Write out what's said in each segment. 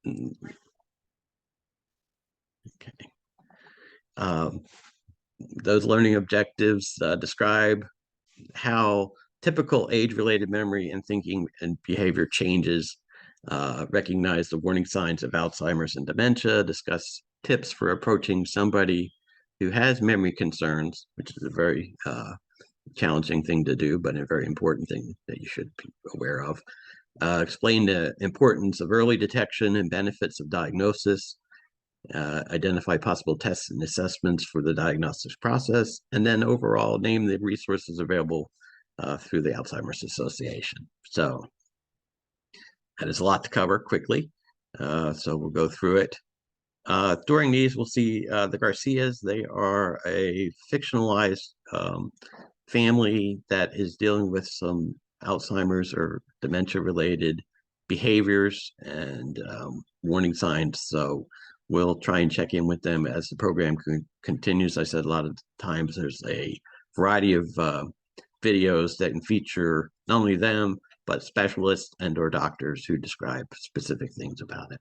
Mm, okay. Um, those learning objectives describe how typical age-related memory and thinking and behavior changes, recognize the warning signs of Alzheimer's and dementia, discuss tips for approaching somebody who has memory concerns, which is a very challenging thing to do, but a very important thing that you should be aware of. Explain the importance of early detection and benefits of diagnosis, identify possible tests and assessments for the diagnostics process, and then overall name the resources available through the Alzheimer's Association. So that is a lot to cover quickly. So we'll go through it. During these, we'll see the Garcias. They are a fictionalized family that is dealing with some Alzheimer's or dementia-related behaviors and warning signs. So we'll try and check in with them as the program continues. I said a lot of times there's a variety of videos that can feature not only them, but specialists and or doctors who describe specific things about it.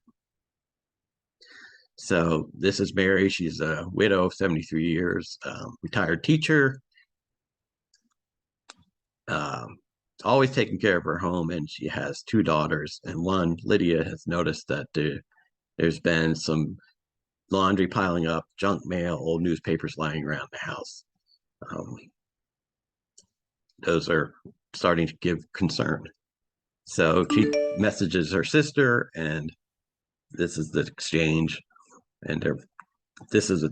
So this is Mary. She's a widow of 73 years, retired teacher, always taking care of her home, and she has two daughters. And one, Lydia, has noticed that there's been some laundry piling up, junk mail, old newspapers lying around the house. Those are starting to give concern. So she messages her sister, and this is the exchange. And this is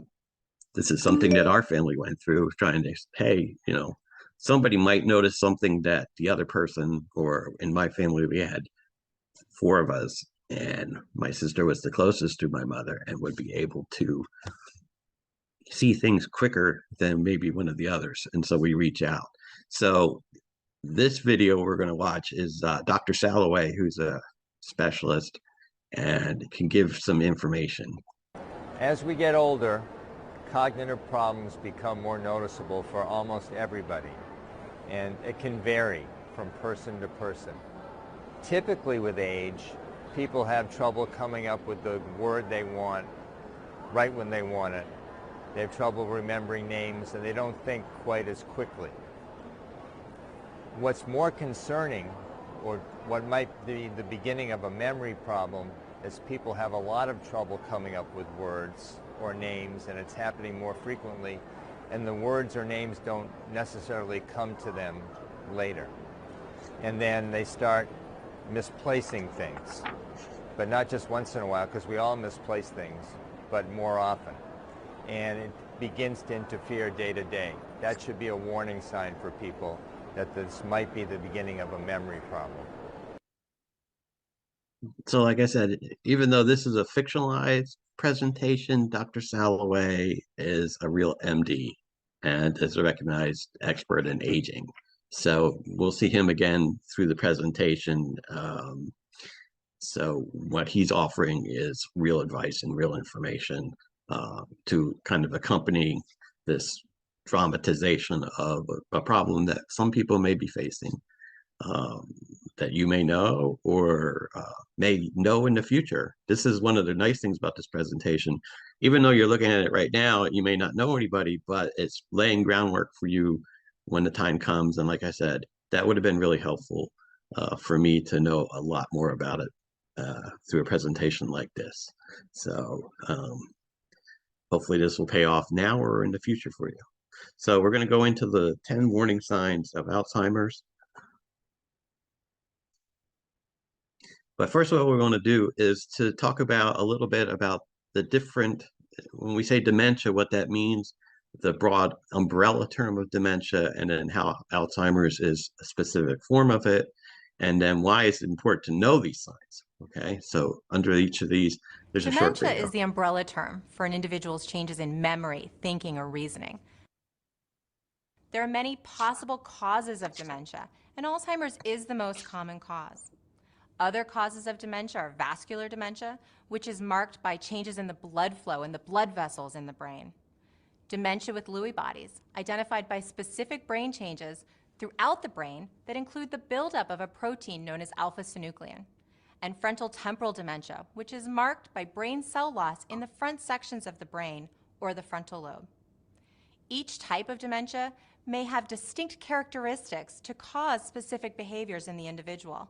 something that our family went through, trying to, hey, somebody might notice something that the other person, or in my family, we had four of us, and my sister was the closest to my mother and would be able to see things quicker than maybe one of the others. And so we reach out. So this video we're going to watch is Dr. Salloway, who's a specialist and can give some information. As we get older, cognitive problems become more noticeable for almost everybody, and it can vary from person to person. Typically with age, people have trouble coming up with the word they want right when they want it. They have trouble remembering names, and they don't think quite as quickly. What's more concerning, or what might be the beginning of a memory problem, is people have a lot of trouble coming up with words or names, and it's happening more frequently, and the words or names don't necessarily come to them later. And then they start misplacing things, but not just once in a while, because we all misplace things, but more often. And it begins to interfere day to day. That should be a warning sign for people that this might be the beginning of a memory problem. So like I said, even though this is a fictionalized presentation, Dr. Salloway is a real MD and is a recognized expert in aging. So we'll see him again through the presentation. So what he's offering is real advice and real information to kind of accompany this dramatization of a problem that some people may be facing. That you may know or may know in the future. This is one of the nice things about this presentation. Even though you're looking at it right now, you may not know anybody, but it's laying groundwork for you when the time comes. And like I said, that would have been really helpful for me to know a lot more about it through a presentation like this. So hopefully this will pay off now or in the future for you. So we're going to go into the 10 warning signs of Alzheimer's. But first, what we're going to do is to talk about a little bit about the different, when we say dementia, what that means, the broad umbrella term of dementia, and then how Alzheimer's is a specific form of it, and then why it's important to know these signs. Okay, so under each of these, there's a short video. Dementia is the umbrella term for an individual's changes in memory, thinking, or reasoning. There are many possible causes of dementia, and Alzheimer's is the most common cause. Other causes of dementia are vascular dementia, which is marked by changes in the blood flow in the blood vessels in the brain. Dementia with Lewy bodies, identified by specific brain changes throughout the brain that include the buildup of a protein known as alpha-synuclein. and frontal temporal dementia, which is marked by brain cell loss in the front sections of the brain or the frontal lobe. Each type of dementia may have distinct characteristics to cause specific behaviors in the individual,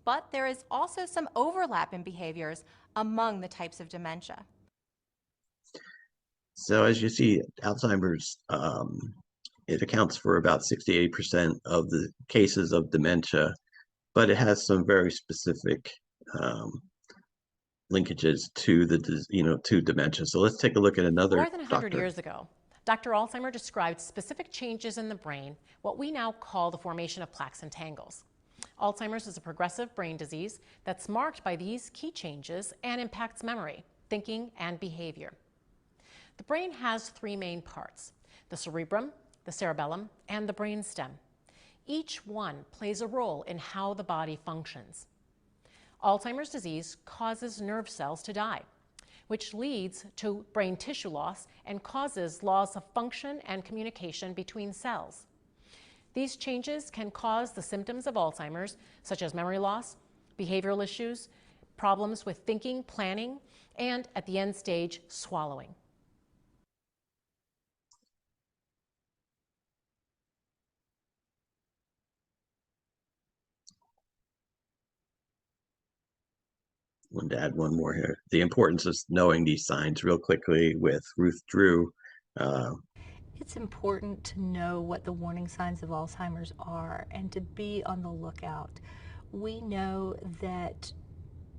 but there is also some overlap in behaviors among the types of dementia. So as you see, Alzheimer's, it accounts for about 68% of the cases of dementia, but it has some very specific linkages to to dementia. So let's take a look at another More than 100 doctor. years ago, Dr. Alzheimer described specific changes in the brain, what we now call the formation of plaques and tangles. Alzheimer's is a progressive brain disease that's marked by these key changes and impacts memory, thinking, and behavior. The brain has three main parts: the cerebrum, the cerebellum, and the brainstem. Each one plays a role in how the body functions. Alzheimer's disease causes nerve cells to die, which leads to brain tissue loss and causes loss of function and communication between cells. These changes can cause the symptoms of Alzheimer's, such as memory loss, behavioral issues, problems with thinking, planning, and at the end stage, swallowing. I wanted to add one more here. The importance of knowing these signs real quickly with Ruth Drew. It's important to know what the warning signs of Alzheimer's are and to be on the lookout. We know that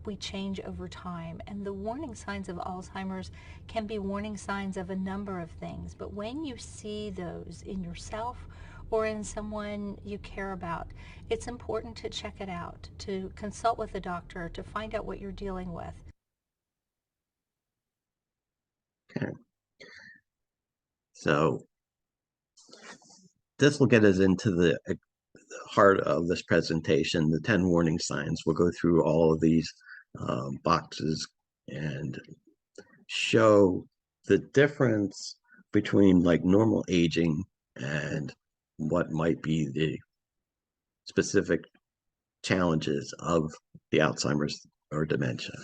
we change over time, and the warning signs of Alzheimer's can be warning signs of a number of things, but when you see those in yourself or in someone you care about, it's important to check it out, to consult with a doctor, to find out what you're dealing with. Okay. So this will get us into the heart of this presentation, the 10 warning signs. We'll go through all of these boxes and show the difference between like normal aging and what might be the specific challenges of the Alzheimer's or dementia.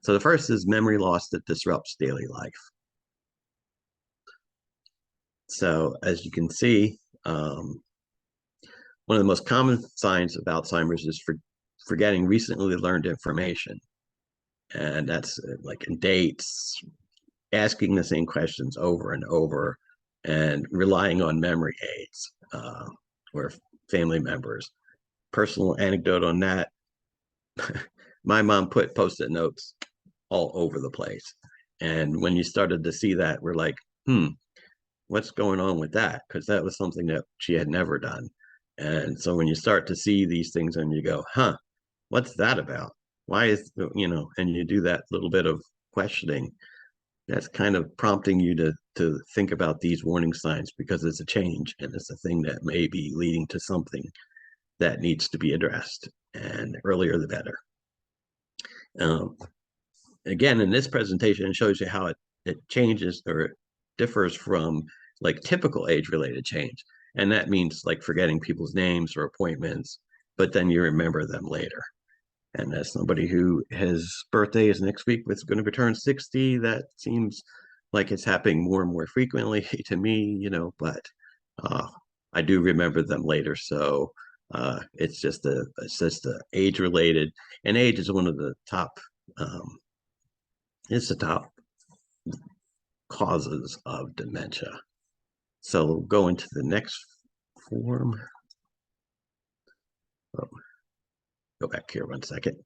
So the first is memory loss that disrupts daily life. So as you can see, one of the most common signs of Alzheimer's is forgetting recently learned information. And that's like in dates, asking the same questions over and over, and relying on memory aids or family members. Personal anecdote on that, my mom put Post-it notes all over the place. And when you started to see that, we're like, what's going on with that? Because that was something that she had never done. And so when you start to see these things and you go, what's that about? Why is, and you do that little bit of questioning, that's kind of prompting you to think about these warning signs, because it's a change and it's a thing that may be leading to something that needs to be addressed, and earlier the better. Again, in this presentation, it shows you how it changes or it differs from like typical age-related change. And that means like forgetting people's names or appointments, but then you remember them later. And as somebody who his birthday is next week, was going to turn 60, that seems like it's happening more and more frequently to me, but I do remember them later. So it's just a age-related, and age is one of the top, it's the top causes of dementia. So we'll go into the next form. Oh, go back here one second.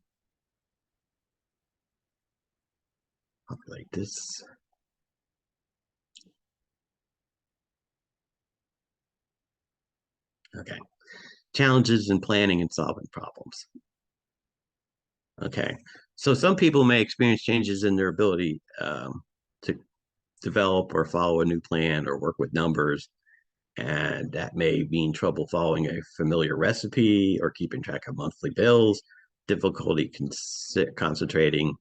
Populate this. Okay. Challenges in planning and solving problems. Okay. So some people may experience changes in their ability to develop or follow a new plan or work with numbers. And that may mean trouble following a familiar recipe or keeping track of monthly bills, difficulty concentrating,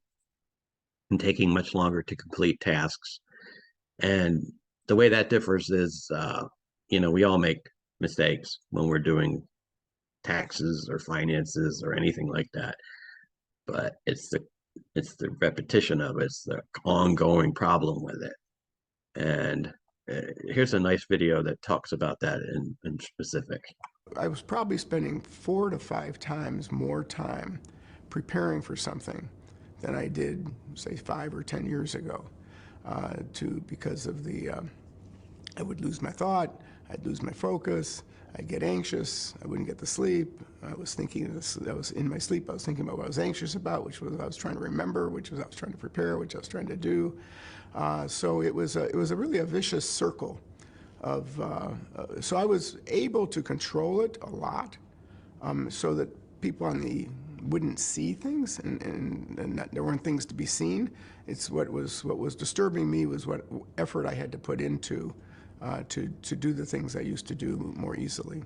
and taking much longer to complete tasks. And the way that differs is, we all make mistakes when we're doing taxes or finances or anything like that. but it's the repetition of it. It's the ongoing problem with it. And here's a nice video that talks about that in specific. I was probably spending 4 to 5 times more time preparing for something than I did, say, 5 or 10 years ago, because of I would lose my thought, I'd lose my focus, I'd get anxious, I wouldn't get to sleep. I was thinking, I was in my sleep, I was thinking about what I was anxious about, which was I was trying to remember, which was I was trying to prepare, which I was trying to do. So it was really a vicious circle of, so I was able to control it a lot, so that people wouldn't see things, and there weren't things to be seen. It's what was disturbing me was what effort I had to put into to do the things I used to do more easily.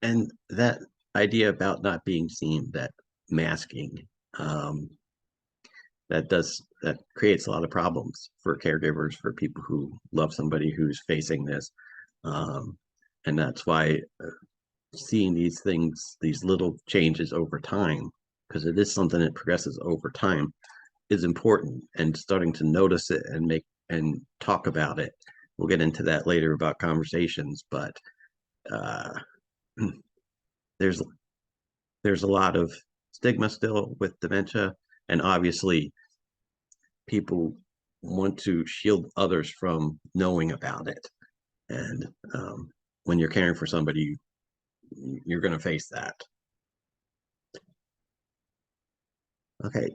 And that idea about not being seen, that masking, that creates a lot of problems for caregivers, for people who love somebody who's facing this. And that's why seeing these things, these little changes over time, because it is something that progresses over time, is important, and starting to notice it and talk about it. We'll get into that later about conversations, but there's a lot of stigma still with dementia, and obviously people want to shield others from knowing about it. And when you're caring for somebody, you're going to face that. Okay,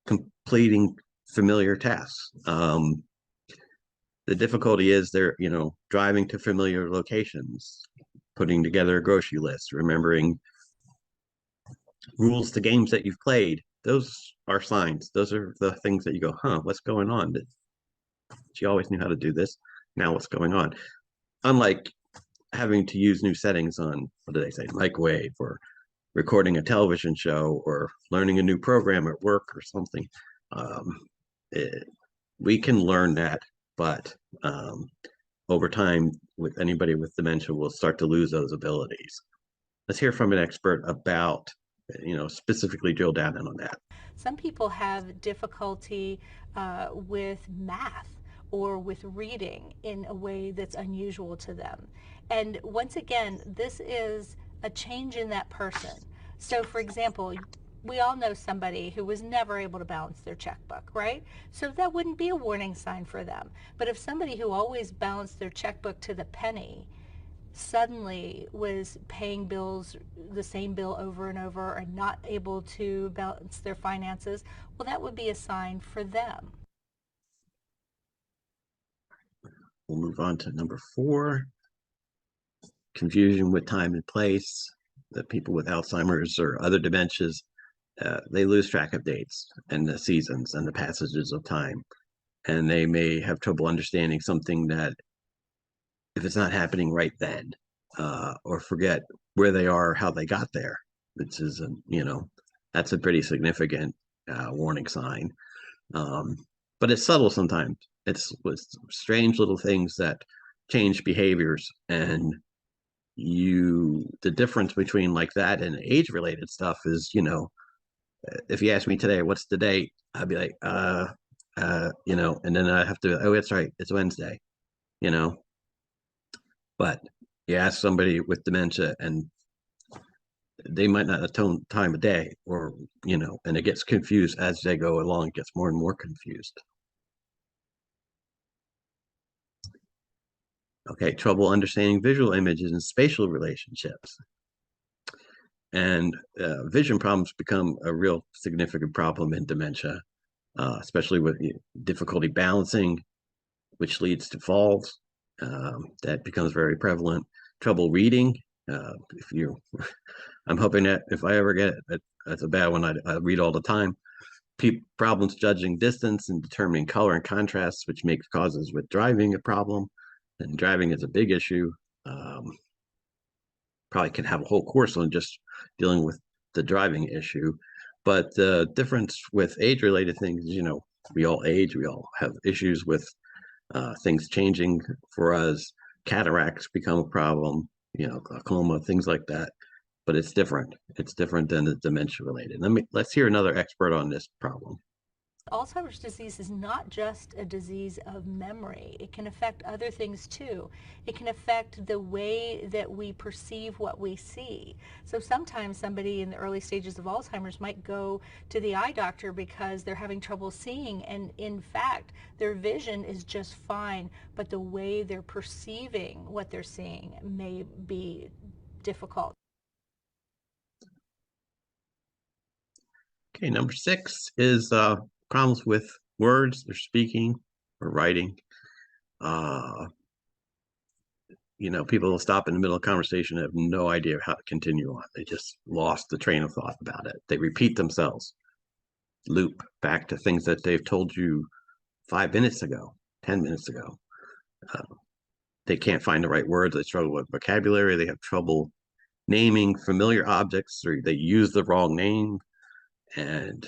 completing familiar tasks. The difficulty is driving to familiar locations, putting together a grocery list, remembering rules to games that you've played. Those are signs. Those are the things that you go, huh, what's going on? She always knew how to do this. Now what's going on? Unlike having to use new settings on, what do they say, microwave, or recording a television show, or learning a new program at work or something. We can learn that, but over time, with anybody with dementia, will start to lose those abilities. Let's hear from an expert about, specifically drill down on that. Some people have difficulty with math or with reading in a way that's unusual to them. And once again, this is a change in that person. So for example, we all know somebody who was never able to balance their checkbook, right? So that wouldn't be a warning sign for them. But if somebody who always balanced their checkbook to the penny suddenly was paying bills, the same bill over and over, and not able to balance their finances, well, that would be a sign for them. We'll move on to number 4, confusion with time and place. The people with Alzheimer's or other dementias, they lose track of dates and the seasons and the passages of time. And they may have trouble understanding something that, if it's not happening right then, or forget where they are, how they got there, which is, that's a pretty significant warning sign. But it's subtle sometimes. It's with strange little things that change behaviors, and the difference between like that and age-related stuff is, if you ask me today, what's the date? I'd be like, and then I have to, oh, that's right, it's Wednesday, But you ask somebody with dementia, and they might not have time of day, or, and it gets confused as they go along. It gets more and more confused. Okay, trouble understanding visual images and spatial relationships. And vision problems become a real significant problem in dementia, especially with difficulty balancing, which leads to falls. That becomes very prevalent. Trouble reading. I'm hoping that if I ever get it, that's a bad one. I read all the time. Problems judging distance and determining color and contrast, which makes causes with driving a problem. And driving is a big issue. Probably can have a whole course on just dealing with the driving issue. But the difference with age-related things is, we all age, we all have issues with things changing for us. Cataracts become a problem, glaucoma, things like that. but it's different. It's different than the dementia related. Let's hear another expert on this problem. Alzheimer's disease is not just a disease of memory. It can affect other things too. It can affect the way that we perceive what we see. So sometimes somebody in the early stages of Alzheimer's might go to the eye doctor because they're having trouble seeing, and in fact their vision is just fine, but the way they're perceiving what they're seeing may be difficult. Okay, number 6 is problems with words or speaking or writing. You know, people will stop in the middle of a conversation and have no idea how to continue on. They just lost the train of thought about it. They repeat themselves, loop back to things that they've told you 5 minutes ago, 10 minutes ago. They can't find the right words. They struggle with vocabulary. They have trouble naming familiar objects, or they use the wrong name. And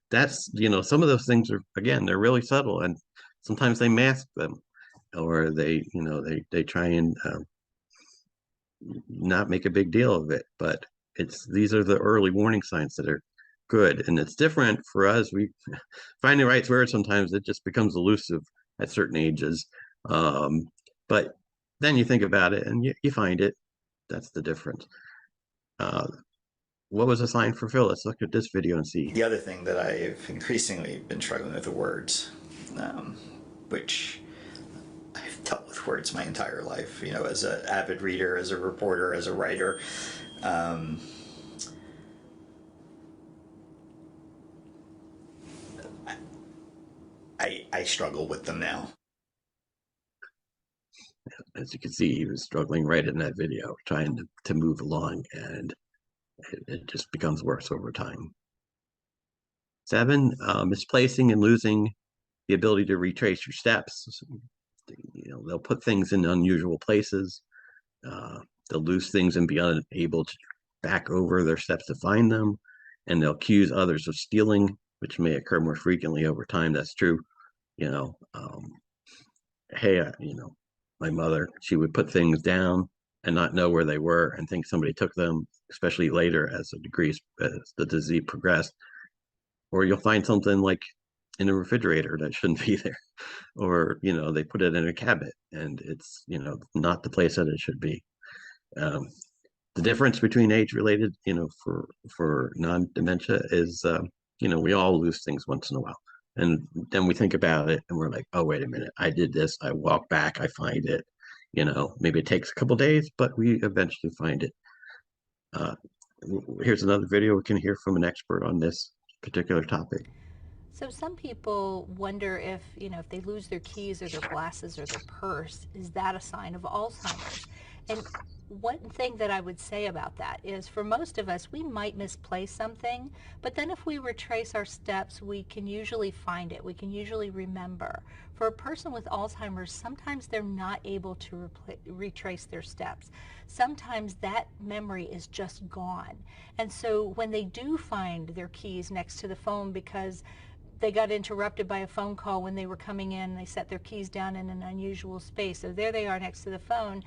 that's, you know, some of those things are, again, they're really subtle, and sometimes they mask them, or they, you know, they try and not make a big deal of it. But these are the early warning signs that are good. And it's different for us. We find the right word, sometimes it just becomes elusive at certain ages. But then you think about it and you find it. That's the difference. What was a sign for Phil? Let's look at this video and see. The other thing that I've increasingly been struggling with are words, which I've dealt with words my entire life, you know, as an avid reader, as a reporter, as a writer. I struggle with them now. As you can see, he was struggling right in that video, trying to move along, and it just becomes worse over time. 7, misplacing and losing the ability to retrace your steps. You know, they'll put things in unusual places. They'll lose things and be unable to back over their steps to find them. And they'll accuse others of stealing, which may occur more frequently over time. That's true. You know, hey, you know, my mother, she would put things down and not know where they were and think somebody took them, especially later as the disease progressed. Or you'll find something like in a refrigerator that shouldn't be there, or, you know, they put it in a cabinet and it's, you know, not the place that it should be. The difference between age-related, you know, for non-dementia is, you know, we all lose things once in a while. And then we think about it and we're like, oh, wait a minute, I did this. I walk back, I find it. You know, maybe it takes a couple days, but we eventually find it. Here's another video we can hear from an expert on this particular topic. So some people wonder if, you know, if they lose their keys or their glasses or their purse, is that a sign of Alzheimer's? And one thing that I would say about that is, for most of us, we might misplace something, but then if we retrace our steps, we can usually find it. We can usually remember. For a person with Alzheimer's, sometimes they're not able to retrace their steps. Sometimes that memory is just gone. And so when they do find their keys next to the phone because they got interrupted by a phone call when they were coming in, they set their keys down in an unusual space, so there they are next to the phone.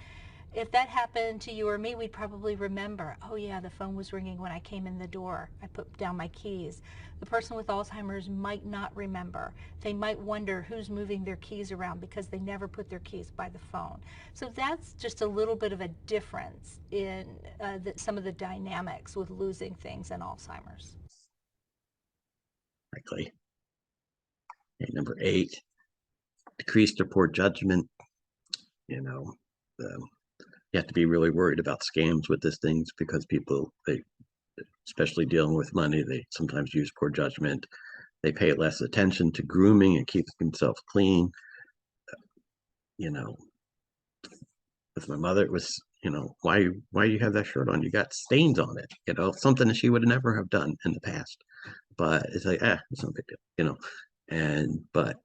If that happened to you or me, we'd probably remember, oh yeah, the phone was ringing when I came in the door. I put down my keys. The person with Alzheimer's might not remember. They might wonder who's moving their keys around because they never put their keys by the phone. So that's just a little bit of a difference in some of the dynamics with losing things in Alzheimer's. Likely. Okay, number 8, decreased or poor judgment. You know, you have to be really worried about scams with these things because people, especially dealing with money, they sometimes use poor judgment. They pay less attention to grooming and keep themselves clean. You know, with my mother, it was, you know, why do you have that shirt on? You got stains on it. You know, something that she would never have done in the past. But it's like, it's no big deal. You know, but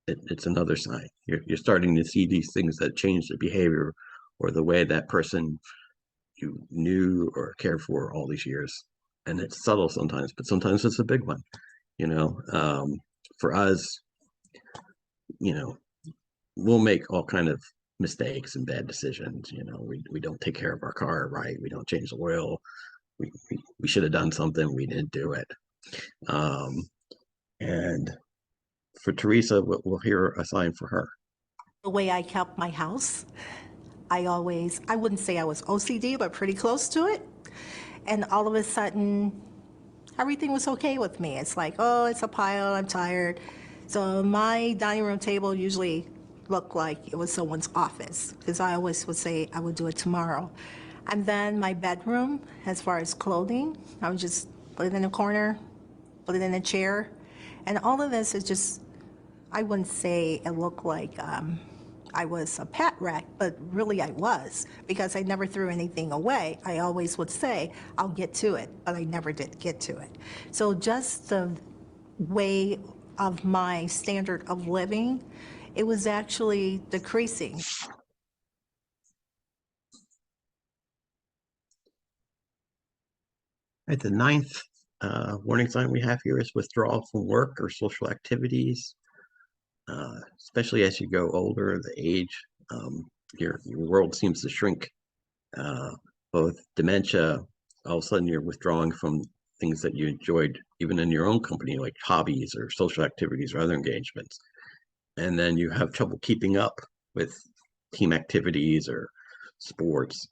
it's another sign. You're starting to see these things that change the behavior or the way that person you knew or cared for all these years. And it's subtle sometimes, but sometimes it's a big one. You know, for us, you know, we'll make all kind of mistakes and bad decisions. You know, we don't take care of our car right. We don't change the oil. We should have done something. We didn't do it. And for Teresa, we'll hear a sign for her. The way I kept my house, I wouldn't say I was OCD, but pretty close to it. And all of a sudden, everything was okay with me. It's like, oh, it's a pile, I'm tired. So my dining room table usually looked like it was someone's office, because I always would say I would do it tomorrow. And then my bedroom, as far as clothing, I would just put it in a corner, put it in a chair. And all of this is just, I wouldn't say it looked like I was a pet wreck, but really I was, because I never threw anything away. I always would say, I'll get to it, but I never did get to it. So just the way of my standard of living, it was actually decreasing. Right, the ninth warning sign we have here is withdrawal from work or social activities. Especially as you go older, the age, your world seems to shrink. Both dementia, all of a sudden you're withdrawing from things that you enjoyed even in your own company, like hobbies or social activities or other engagements. And then you have trouble keeping up with team activities or sports.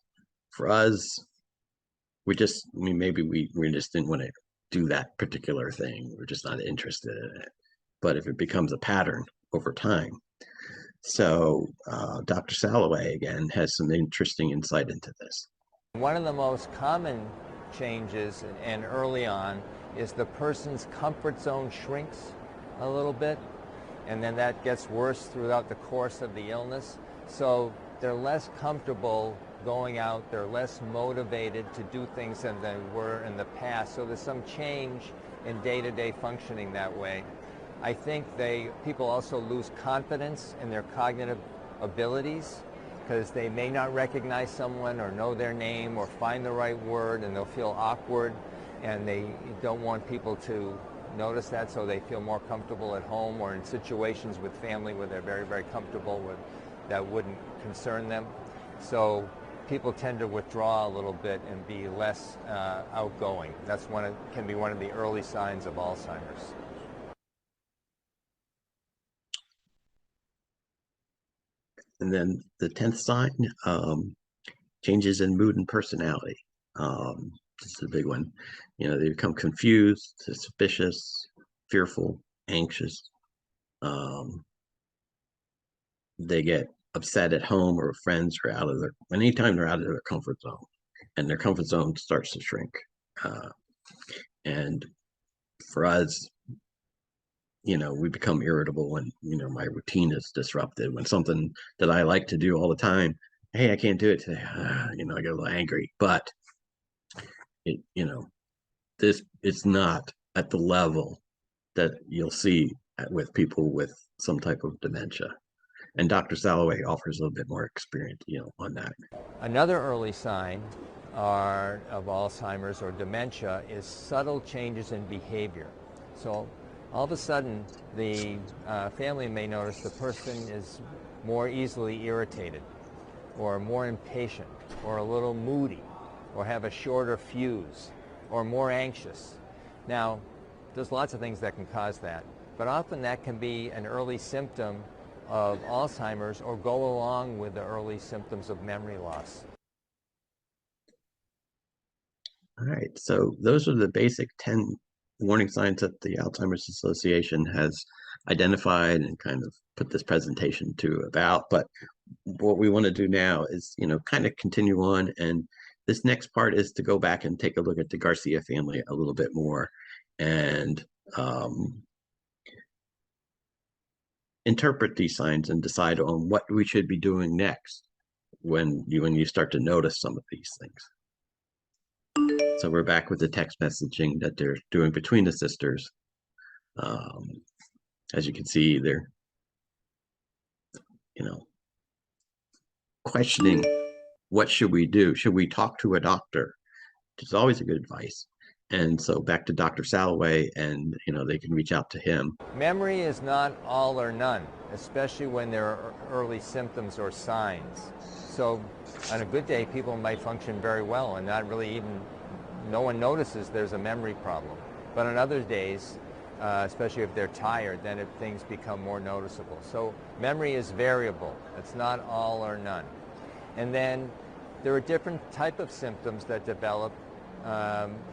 For us, maybe we just didn't want to do that particular thing. We're just not interested in it. But if it becomes a pattern over time. So Dr. Salloway, again, has some interesting insight into this. One of the most common changes, and early on, is the person's comfort zone shrinks a little bit, and then that gets worse throughout the course of the illness. So they're less comfortable going out, they're less motivated to do things than they were in the past. So there's some change in day-to-day functioning that way. I think people also lose confidence in their cognitive abilities, because they may not recognize someone or know their name or find the right word, and they'll feel awkward, and they don't want people to notice that, so they feel more comfortable at home or in situations with family where they're very, very comfortable with that wouldn't concern them. So people tend to withdraw a little bit and be less outgoing. That's can be one of the early signs of Alzheimer's. And then the 10th sign, changes in mood and personality. This is a big one. You know, they become confused, suspicious, fearful, anxious. They get upset at home or friends or anytime they're out of their comfort zone, and their comfort zone starts to shrink. And for us, you know, we become irritable when, you know, my routine is disrupted, when something that I like to do all the time, hey, I can't do it today. You know, I get a little angry, but you know, it's not at the level that you'll see with people with some type of dementia. And Dr. Salloway offers a little bit more experience, you know, on that. Another early sign of Alzheimer's or dementia is subtle changes in behavior. So all of a sudden, the family may notice the person is more easily irritated, or more impatient, or a little moody, or have a shorter fuse, or more anxious. Now, there's lots of things that can cause that, but often that can be an early symptom of Alzheimer's or go along with the early symptoms of memory loss. All right, so those are the basic 10 warning signs that the Alzheimer's Association has identified and kind of put this presentation to about. But what we want to do now is, you know, kind of continue on, and this next part is to go back and take a look at the Garcia family a little bit more and interpret these signs and decide on what we should be doing next when you start to notice some of these things. So we're back with the text messaging that they're doing between the sisters. As you can see, they're, you know, questioning, what should we do? Should we talk to a doctor? Which is always a good advice. And so back to Dr. Salloway, and they can reach out to him. Memory is not all or none, especially when there are early symptoms or signs. So on a good day, people might function very well and not really even, no one notices there's a memory problem. But on other days, especially if they're tired, then things become more noticeable. So memory is variable. It's not all or none. And then there are different type of symptoms that develop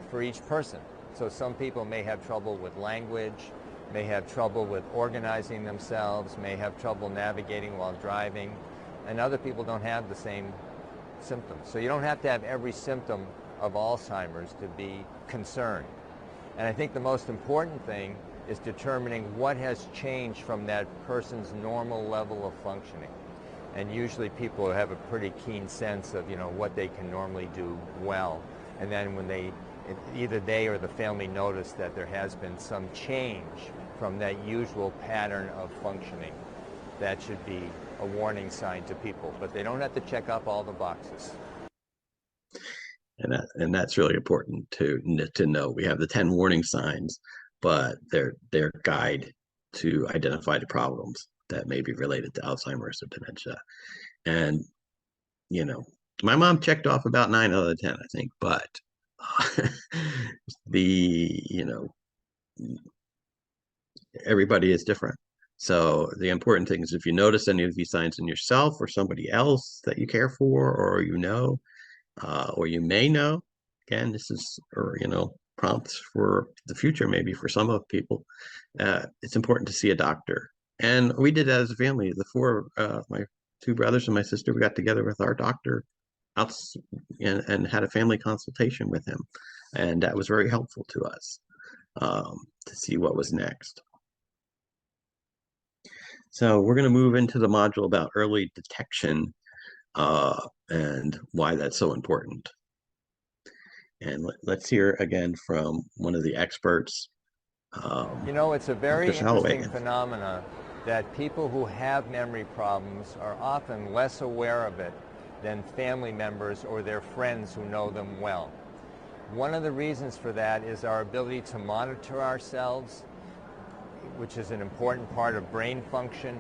for each person. So some people may have trouble with language, may have trouble with organizing themselves, may have trouble navigating while driving, and other people don't have the same symptoms. So you don't have to have every symptom of Alzheimer's to be concerned. And I think the most important thing is determining what has changed from that person's normal level of functioning. And usually people have a pretty keen sense of what they can normally do well. And then when either they or the family notice that there has been some change from that usual pattern of functioning, that should be a warning sign to people. But they don't have to check up all the boxes. And that's really important to know. We have the 10 warning signs, but they're guide to identify the problems that may be related to Alzheimer's or dementia. And my mom checked off about 9 out of 10, I think, but everybody is different. So the important thing is, if you notice any of these signs in yourself or somebody else that you care for, or or you may know, again, this is, prompts for the future, maybe for some of people, it's important to see a doctor. And we did that as a family. The four, my 2 brothers and my sister, we got together with our doctor and had a family consultation with him. And that was very helpful to us to see what was next. So we're going to move into the module about early detection and why that's so important. And let's hear again from one of the experts. It's a very interesting phenomenon that people who have memory problems are often less aware of it than family members or their friends who know them well. One of the reasons for that is our ability to monitor ourselves, which is an important part of brain function,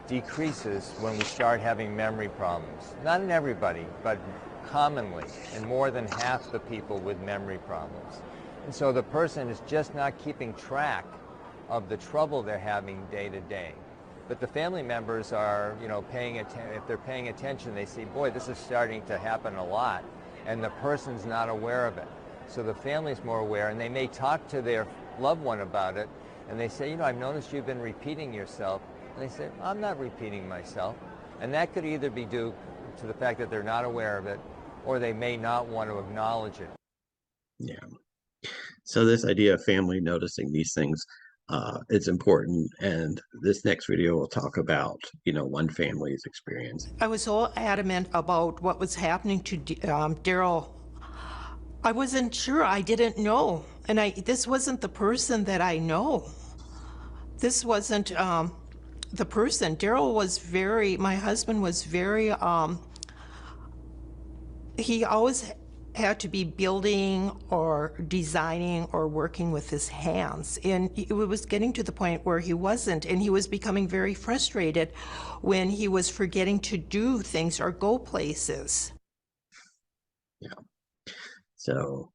decreases when we start having memory problems. Not in everybody, but commonly, in more than half the people with memory problems. And so the person is just not keeping track of the trouble they're having day to day. But the family members are, paying attention. If they're paying attention, they see, boy, this is starting to happen a lot, and the person's not aware of it. So the family's more aware, and they may talk to their loved one about it, and they say, I've noticed you've been repeating yourself. And they say, I'm not repeating myself. And that could either be due to the fact that they're not aware of it, or they may not want to acknowledge it. Yeah. So this idea of family noticing these things, it's important. And this next video will talk about, one family's experience. I was so adamant about what was happening to Daryl. I wasn't sure. I didn't know. And this wasn't the person that I know. This wasn't the person. Daryl was my husband was very, he always had to be building or designing or working with his hands. And it was getting to the point where he wasn't, and he was becoming very frustrated when he was forgetting to do things or go places. Yeah. So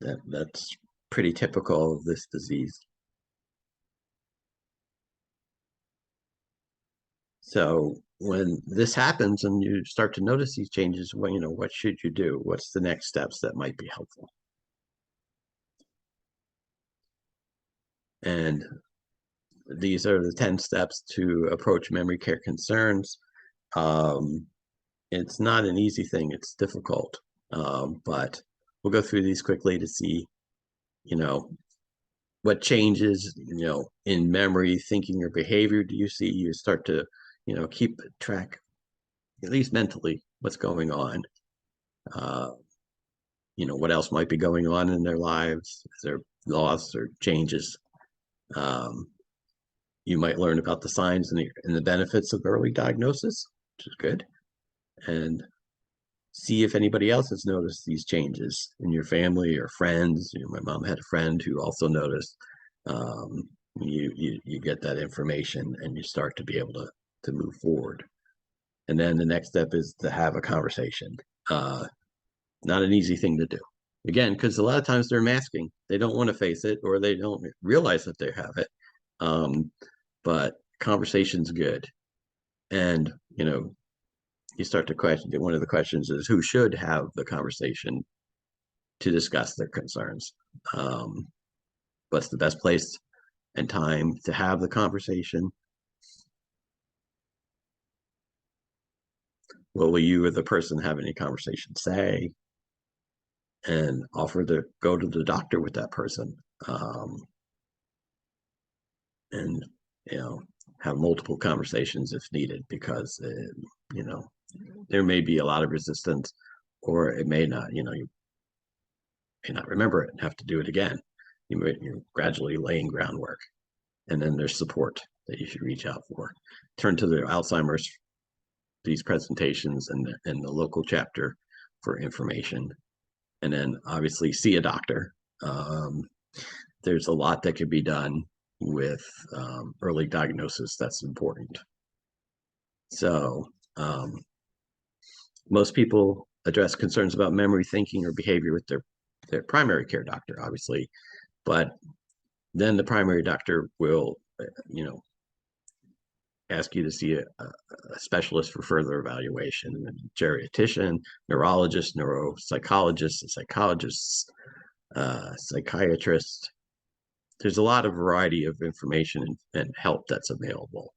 that's pretty typical of this disease. So when this happens and you start to notice these changes, what should you do? What's the next steps that might be helpful? And these are the 10 steps to approach memory care concerns. It's not an easy thing. It's difficult, but we'll go through these quickly to see, what changes, in memory, thinking, or behavior do you see? You start to keep track, at least mentally, what's going on. What else might be going on in their lives? Is there loss or changes? You might learn about the signs and the benefits of early diagnosis, which is good. And see if anybody else has noticed these changes in your family or friends. My mom had a friend who also noticed. You get that information and you start to be able to move forward. And then the next step is to have a conversation. Not an easy thing to do. Again, because a lot of times they're masking. They don't want to face it, or they don't realize that they have it. But conversation's good. And, you start to question, one of the questions is who should have the conversation to discuss their concerns? What's the best place and time to have the conversation? What will you or the person having a conversation say? And offer to go to the doctor with that person. And, have multiple conversations if needed, because, there may be a lot of resistance, or it may not, you may not remember it and have to do it again. You're gradually laying groundwork. And then there's support that you should reach out for. Turn to the Alzheimer's, these presentations and the local chapter for information. And then obviously see a doctor. There's a lot that can be done with early diagnosis that's important. So most people address concerns about memory, thinking, or behavior with their primary care doctor, obviously, but then the primary doctor will, ask you to see a specialist for further evaluation, a geriatrician, neurologist, neuropsychologist, psychologists, psychiatrist. There's a lot of variety of information and help that's available.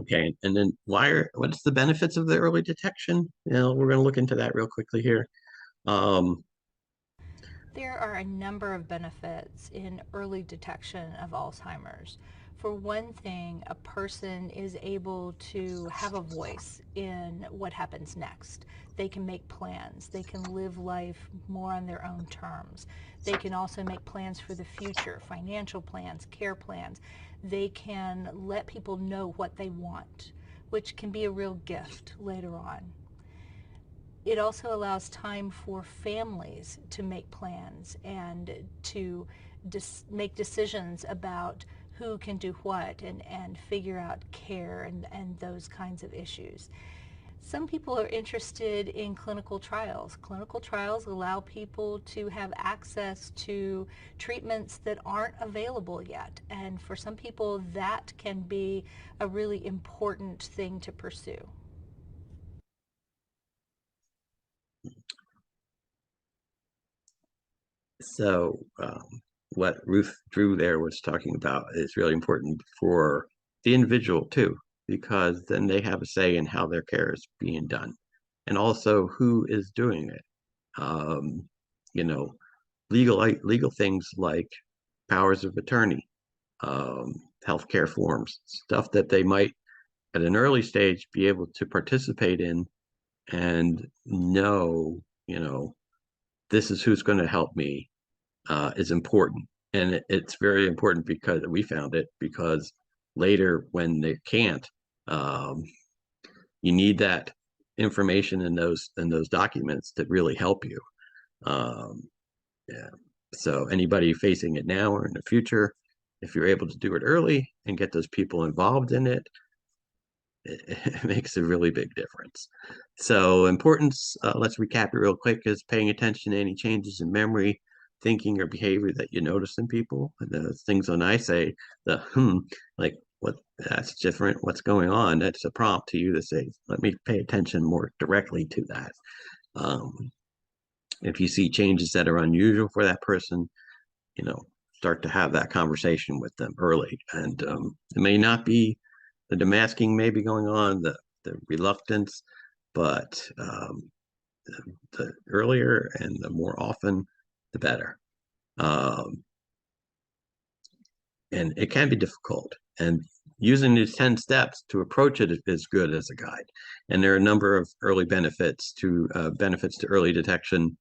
Okay, and then what's the benefits of the early detection? We're going to look into that real quickly here. There are a number of benefits in early detection of Alzheimer's. For one thing, a person is able to have a voice in what happens next. They can make plans. They can live life more on their own terms. They can also make plans for the future, financial plans, care plans. They can let people know what they want, which can be a real gift later on. It also allows time for families to make plans and to make decisions about who can do what and figure out care and those kinds of issues. Some people are interested in clinical trials. Clinical trials allow people to have access to treatments that aren't available yet. And for some people, that can be a really important thing to pursue. So what Ruth Drew there was talking about is really important for the individual too, because then they have a say in how their care is being done, and also who is doing it. Legal things like powers of attorney, healthcare forms, stuff that they might at an early stage be able to participate in and know, this is who's going to help me, is important. And it's very important because we found it, because later when they can't, you need that information in those documents to really help you. Yeah. So anybody facing it now or in the future, if you're able to do it early and get those people involved in it, it makes a really big difference. So importance, let's recap it real quick, is paying attention to any changes in memory, thinking, or behavior that you notice in people. And the things when I say like what, that's different, what's going on, that's a prompt to you to say, let me pay attention more directly to that. If you see changes that are unusual for that person, start to have that conversation with them early. And it may not be, the demasking may be going on, the reluctance, but the earlier and the more often, the better. And it can be difficult. And using these 10 steps to approach it is good as a guide. And there are a number of early benefits to early detection,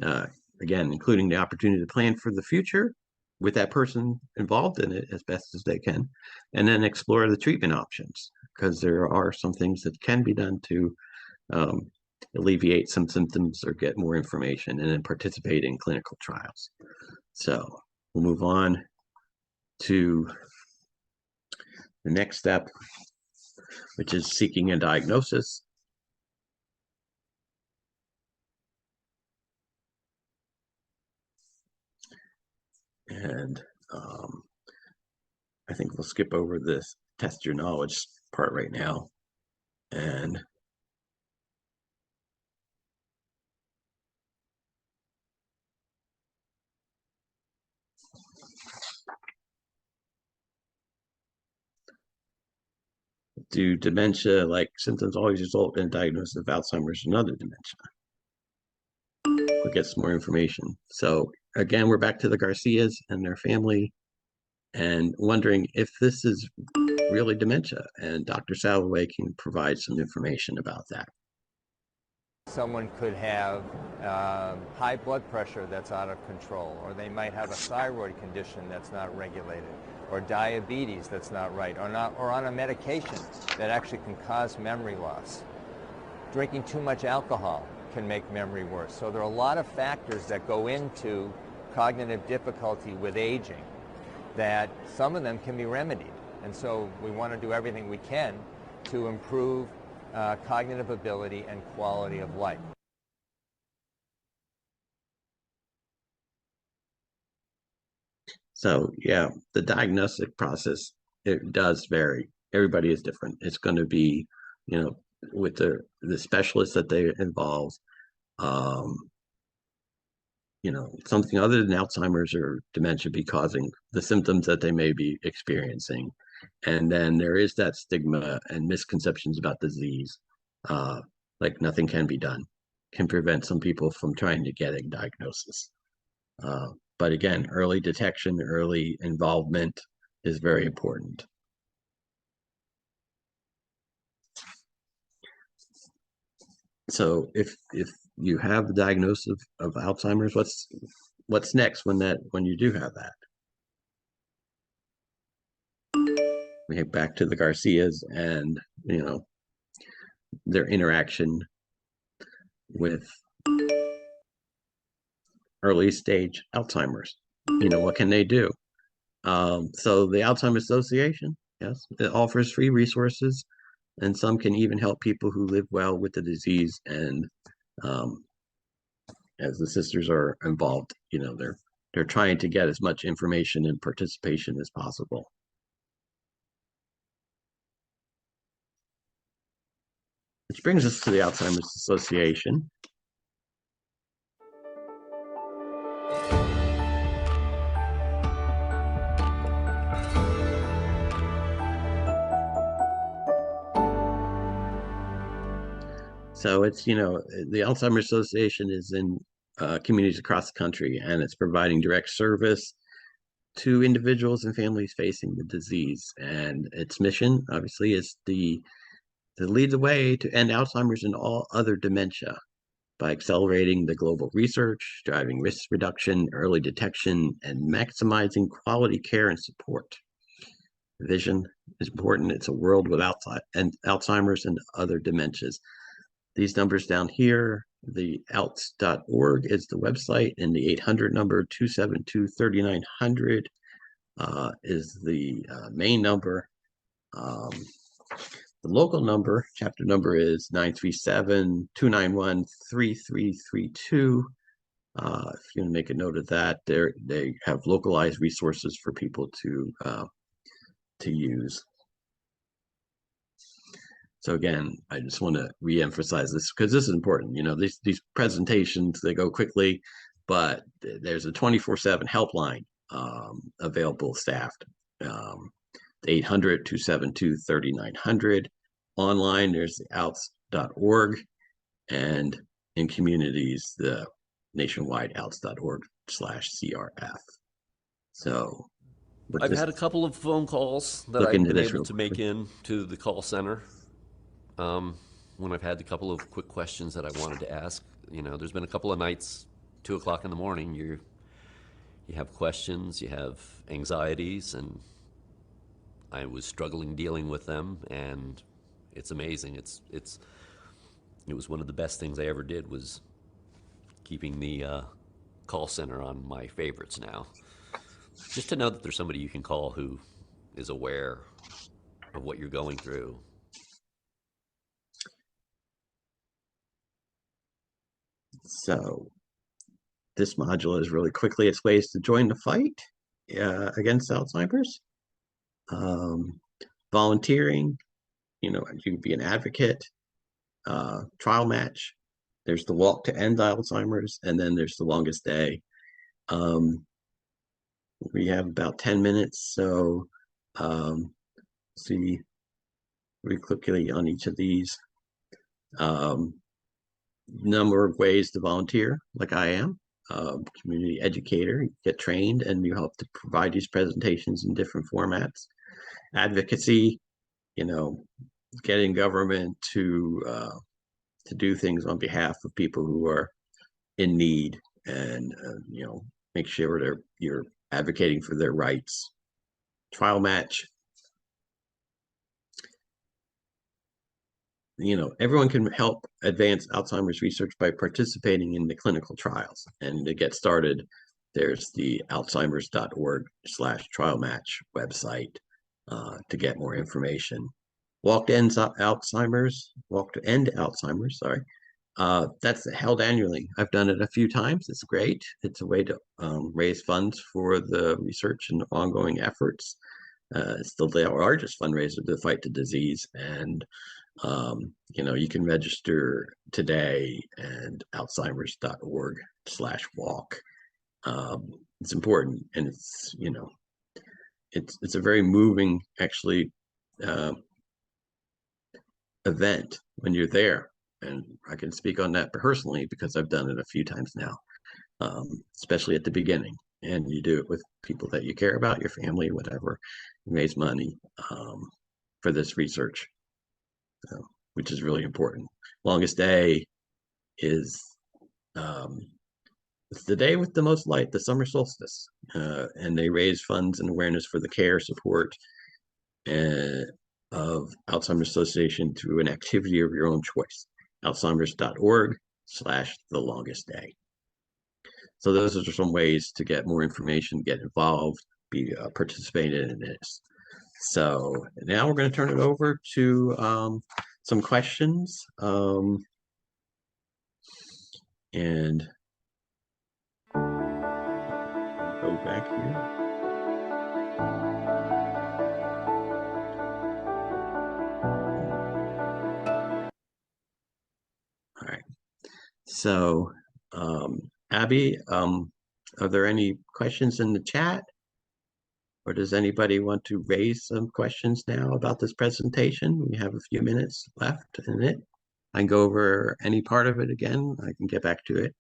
again, including the opportunity to plan for the future with that person involved in it as best as they can, and then explore the treatment options, because there are some things that can be done to alleviate some symptoms or get more information, and then participate in clinical trials. So we'll move on to the next step, which is seeking a diagnosis. And I think we'll skip over this test your knowledge part right now. And do dementia-like symptoms always result in a diagnosis of Alzheimer's and other dementia? We'll get some more information. So again, we're back to the Garcias and their family, and wondering if this is really dementia, and Dr. Salovey can provide some information about that. Someone could have high blood pressure that's out of control, or they might have a thyroid condition that's not regulated, or diabetes that's not right, or on a medication that actually can cause memory loss. Drinking too much alcohol can make memory worse. So there are a lot of factors that go into cognitive difficulty with aging, that some of them can be remedied. And so we want to do everything we can to improve cognitive ability and quality of life. So yeah, the diagnostic process, it does vary. Everybody is different. It's going to be, with the specialists that they involve, something other than Alzheimer's or dementia be causing the symptoms that they may be experiencing. And then there is that stigma and misconceptions about disease, like nothing can be done, can prevent some people from trying to get a diagnosis. But again, early detection, early involvement is very important. So if you have the diagnosis of Alzheimer's, what's next when you do have that? We get back to the Garcias and their interaction with early stage Alzheimer's. What can they do? So the Alzheimer's Association, yes, it offers free resources, and some can even help people who live well with the disease. And as the sisters are involved, they're trying to get as much information and participation as possible. Which brings us to the Alzheimer's Association. So it's, the Alzheimer's Association is in communities across the country, and it's providing direct service to individuals and families facing the disease. And its mission, obviously, is to lead the way to end Alzheimer's and all other dementia by accelerating the global research, driving risk reduction, early detection, and maximizing quality care and support. Vision is important. It's a world without Alzheimer's and other dementias. These numbers down here, the alz.org is the website, and the 800 number, 272-3900, is the main number. The local number, chapter number, is 937-291-3332. If you want to make a note of that, they have localized resources for people to use. So again, I just want to re-emphasize this because this is important. These presentations, they go quickly, but there's a 24/7 helpline available, staffed. 800-272-3900. Online, there's the alz.org, and in communities, the nationwide alz.org/CRF. So We'll I've just had a couple of phone calls that look I've into been this able real to make quickly. in to the call center. When I've had a couple of quick questions that I wanted to ask. You know, there's been a couple of nights, 2 o'clock in the morning, you have questions, you have anxieties, and I was struggling dealing with them, and it's amazing. It was one of the best things I ever did, was keeping the call center on my favorites now. Just to know that there's somebody you can call who is aware of what you're going through. So this module is really quickly its ways to join the fight against Alzheimer's. Volunteering, you can be an advocate, trial match. There's the walk to end Alzheimer's, and then there's the longest day. We have about 10 minutes, so see really quickly on each of these. Number of ways to volunteer, like I am. Community educator, you get trained and you help to provide these presentations in different formats. Advocacy, getting government to do things on behalf of people who are in need, and make sure you're advocating for their rights. Trial match, everyone can help advance Alzheimer's research by participating in the clinical trials. And to get started, there's the alzheimers.org/trial match website to get more information. Walk to end Alzheimer's, sorry. That's held annually. I've done it a few times. It's great. It's a way to raise funds for the research and ongoing efforts. It's the largest fundraiser to fight the disease, and you can register today and alzheimers.org/walk. It's important, and it's a very moving, actually, event when you're there. And I can speak on that personally because I've done it a few times now, especially at the beginning. And you do it with people that you care about, your family, whatever. You raise money for this research, which is really important. Longest day is it's the day with the most light, the summer solstice, and they raise funds and awareness for the care, support, of Alzheimer's Association through an activity of your own choice. Alzheimers.org/the longest day. So those are some ways to get more information, get involved, be participating in this. So now we're going to turn it over to some questions. And go back here. All right. So, Abby, are there any questions in the chat? Or does anybody want to raise some questions now about this presentation? We have a few minutes left in it. I can go over any part of it again. I can get back to it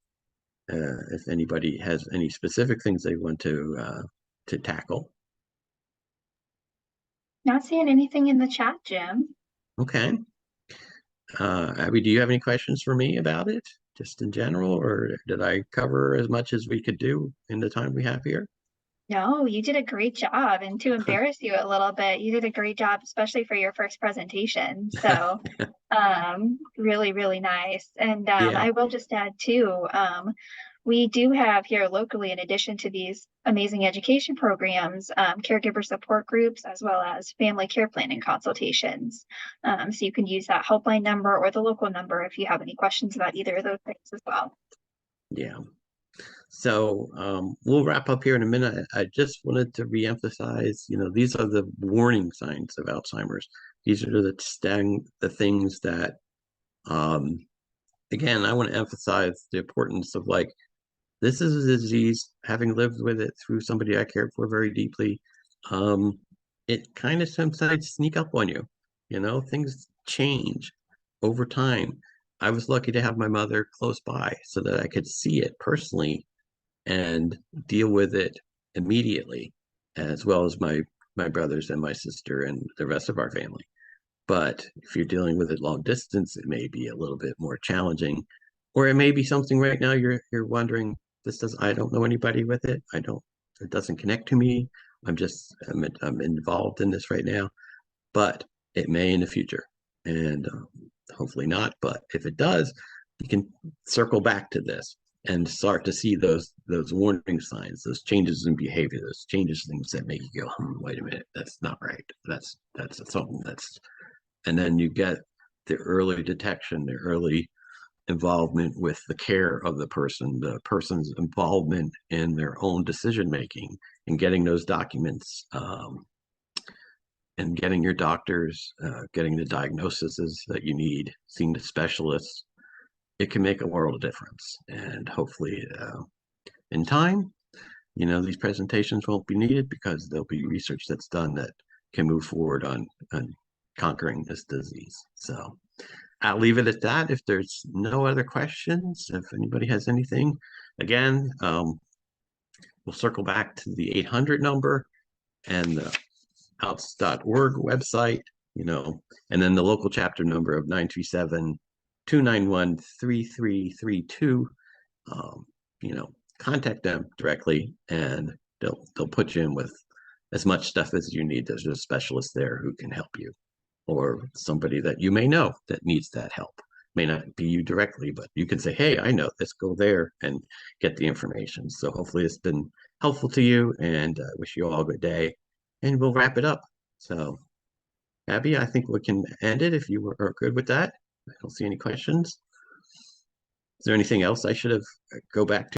if anybody has any specific things they want to tackle. Not seeing anything in the chat, Jim. Okay. Abby, do you have any questions for me about it, just in general, or did I cover as much as we could do in the time we have here? No, you did a great job. And to embarrass you a little bit, you did a great job, especially for your first presentation. So really, really nice. And Yeah. I will just add too, we do have here locally, in addition to these amazing education programs, caregiver support groups, as well as family care planning consultations. So you can use that helpline number or the local number if you have any questions about either of those things as well. Yeah. So we'll wrap up here in a minute. I just wanted to reemphasize, these are the warning signs of Alzheimer's. These are the things that, again, I want to emphasize the importance of, like, this is a disease, having lived with it through somebody I cared for very deeply. It kind of sometimes sneak up on you, things change over time. I was lucky to have my mother close by so that I could see it personally and deal with it immediately. as well as my brothers and my sister and the rest of our family. But if you're dealing with it long distance, it may be a little bit more challenging, or it may be something right now you're wondering, I don't know anybody with it. It doesn't connect to me. I'm involved in this right now, but it may in the future, and hopefully not. But if it does, you can circle back to this and start to see those warning signs, those changes in behavior, those changes, things that make you go, wait a minute, that's not right. That's something that's, and then you get the early detection, the early involvement with the care of the person's involvement in their own decision making, and getting those documents, and getting your doctors, getting the diagnoses that you need, seeing the specialists. It can make a world of difference. And hopefully, in time, these presentations won't be needed, because there'll be research that's done that can move forward on conquering this disease. So I'll leave it at that. If there's no other questions, if anybody has anything, again, we'll circle back to the 800 number and the outs.org website, and then the local chapter number of 937-291-3332. Contact them directly, and they'll put you in with as much stuff as you need. There's a specialist there who can help you, or somebody that you may know that needs that help. May not be you directly, but you can say, hey, I know this, go there and get the information. So hopefully it's been helpful to you, and I wish you all a good day, and we'll wrap it up. So Abby, I think we can end it if you are good with that. I don't see any questions. Is there anything else I should have go back to?